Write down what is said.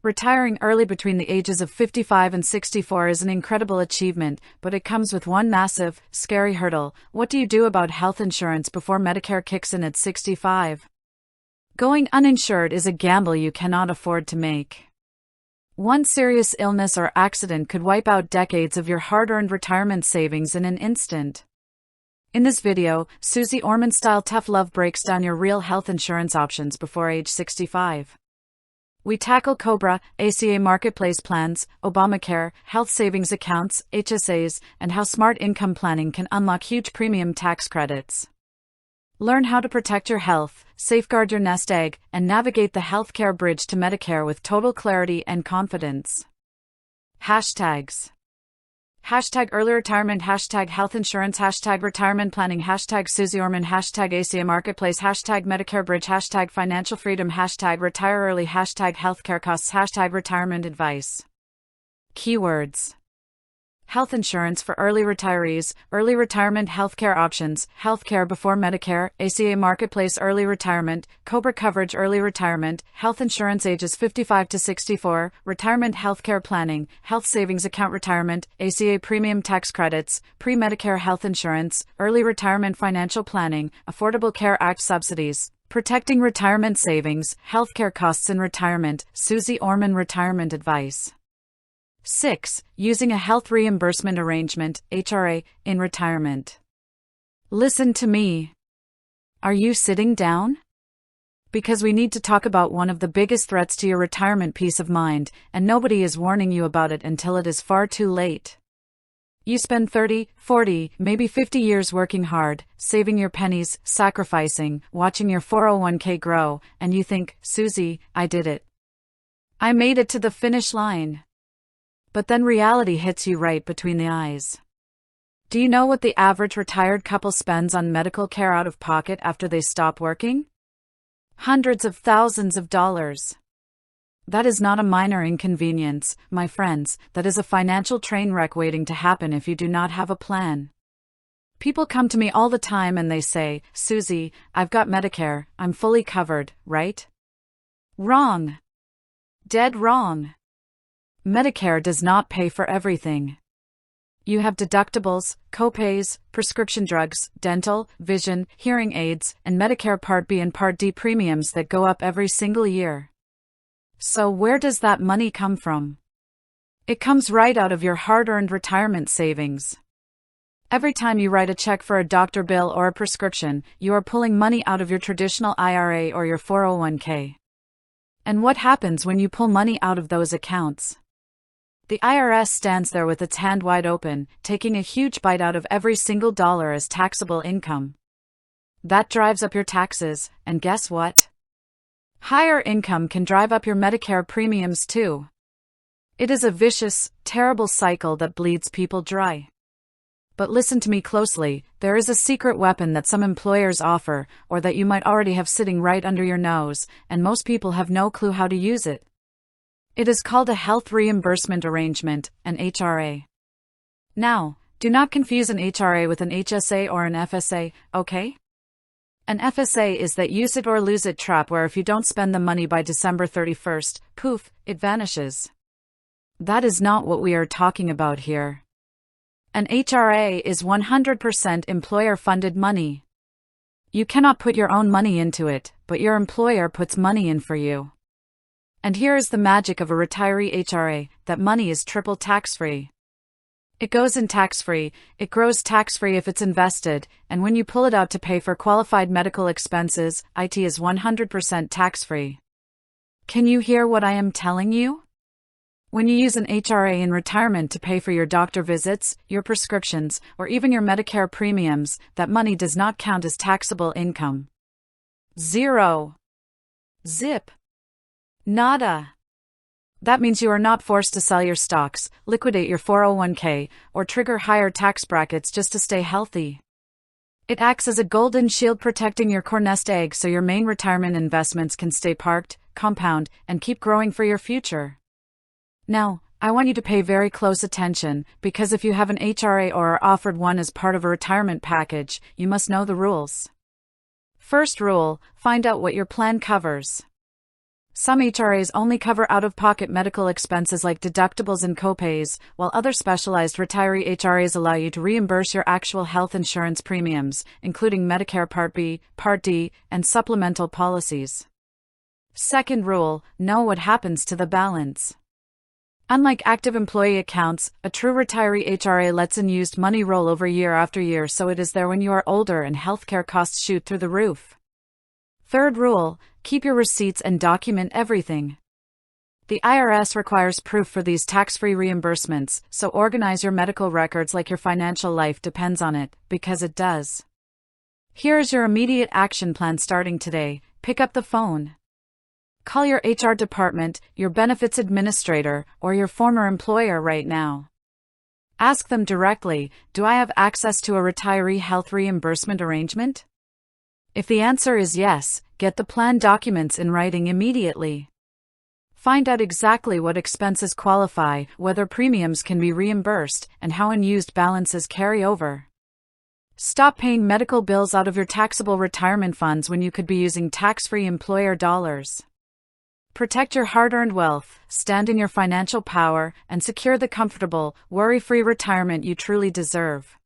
Retiring early between the ages of 55 and 64 is an incredible achievement, but it comes with one massive, scary hurdle. What do you do about health insurance before Medicare kicks in at 65? Going uninsured is a gamble you cannot afford to make. One serious illness or accident could wipe out decades of your hard-earned retirement savings in an instant. In this video, Susie Orman-style tough love breaks down your real health insurance options before age 65. We tackle COBRA, ACA marketplace plans, Obamacare, health savings accounts, HSAs, and how smart income planning can unlock huge premium tax credits. Learn how to protect your health, safeguard your nest egg, and navigate the healthcare bridge to Medicare with total clarity and confidence. Hashtags. Hashtag early retirement, hashtag health insurance, hashtag retirement planning, hashtag Susie Orman, hashtag ACA marketplace, hashtag Medicare bridge, hashtag financial freedom, hashtag retire early, hashtag healthcare costs, hashtag retirement advice. Keywords: health insurance for early retirees, early retirement healthcare options, healthcare before Medicare, ACA marketplace early retirement, COBRA coverage early retirement, health insurance ages 55 to 64, retirement healthcare planning, health savings account retirement, ACA premium tax credits, pre-Medicare health insurance, early retirement financial planning, Affordable Care Act subsidies, protecting retirement savings, healthcare costs in retirement, Susie Orman retirement advice. 6. Using a Health Reimbursement Arrangement, HRA, in retirement. Listen to me. Are you sitting down? Because we need to talk about one of the biggest threats to your retirement peace of mind, and nobody is warning you about it until it is far too late. You spend 30, 40, maybe 50 years working hard, saving your pennies, sacrificing, watching your 401k grow, and you think, Susie, I did it. I made it to the finish line. But then reality hits you right between the eyes. Do you know what the average retired couple spends on medical care out of pocket after they stop working? Hundreds of thousands of dollars. That is not a minor inconvenience, my friends, that is a financial train wreck waiting to happen if you do not have a plan. People come to me all the time and they say, Susie, I've got Medicare, I'm fully covered, right? Wrong. Dead wrong. Medicare does not pay for everything. You have deductibles, copays, prescription drugs, dental, vision, hearing aids, and Medicare Part B and Part D premiums that go up every single year. So where does that money come from? It comes right out of your hard-earned retirement savings. Every time you write a check for a doctor bill or a prescription, you are pulling money out of your traditional IRA or your 401k. And what happens when you pull money out of those accounts? The IRS stands there with its hand wide open, taking a huge bite out of every single dollar as taxable income. That drives up your taxes, and guess what? Higher income can drive up your Medicare premiums too. It is a vicious, terrible cycle that bleeds people dry. But listen to me closely, there is a secret weapon that some employers offer, or that you might already have sitting right under your nose, and most people have no clue how to use it. It is called a Health Reimbursement Arrangement, an HRA. Now, do not confuse an HRA with an HSA or an FSA, okay? An FSA is that use it or lose it trap where if you don't spend the money by December 31st, poof, it vanishes. That is not what we are talking about here. An HRA is 100% employer-funded money. You cannot put your own money into it, but your employer puts money in for you. And here is the magic of a retiree HRA, that money is triple tax-free. It goes in tax-free, it grows tax-free if it's invested, and when you pull it out to pay for qualified medical expenses, it is 100% tax-free. Can you hear what I am telling you? When you use an HRA in retirement to pay for your doctor visits, your prescriptions, or even your Medicare premiums, that money does not count as taxable income. Zero. Zip. Nada. That means you are not forced to sell your stocks, liquidate your 401k, or trigger higher tax brackets just to stay healthy. It acts as a golden shield protecting your core nest egg so your main retirement investments can stay parked, compound, and keep growing for your future. Now, I want you to pay very close attention, because if you have an HRA or are offered one as part of a retirement package, you must know the rules. First rule, find out what your plan covers. Some HRAs only cover out-of-pocket medical expenses like deductibles and copays, while other specialized retiree HRAs allow you to reimburse your actual health insurance premiums, including Medicare Part B, Part D, and supplemental policies. Second rule, know what happens to the balance. Unlike active employee accounts, a true retiree HRA lets unused money roll over year after year, so it is there when you are older and healthcare costs shoot through the roof. Third rule, keep your receipts and document everything. The IRS requires proof for these tax-free reimbursements, so organize your medical records like your financial life depends on it, because it does. Here is your immediate action plan starting today. Pick up the phone. Call your HR department, your benefits administrator, or your former employer right now. Ask them directly, do I have access to a retiree health reimbursement arrangement? If the answer is yes, get the plan documents in writing immediately. Find out exactly what expenses qualify, whether premiums can be reimbursed, and how unused balances carry over. Stop paying medical bills out of your taxable retirement funds when you could be using tax-free employer dollars. Protect your hard-earned wealth, stand in your financial power, and secure the comfortable, worry-free retirement you truly deserve.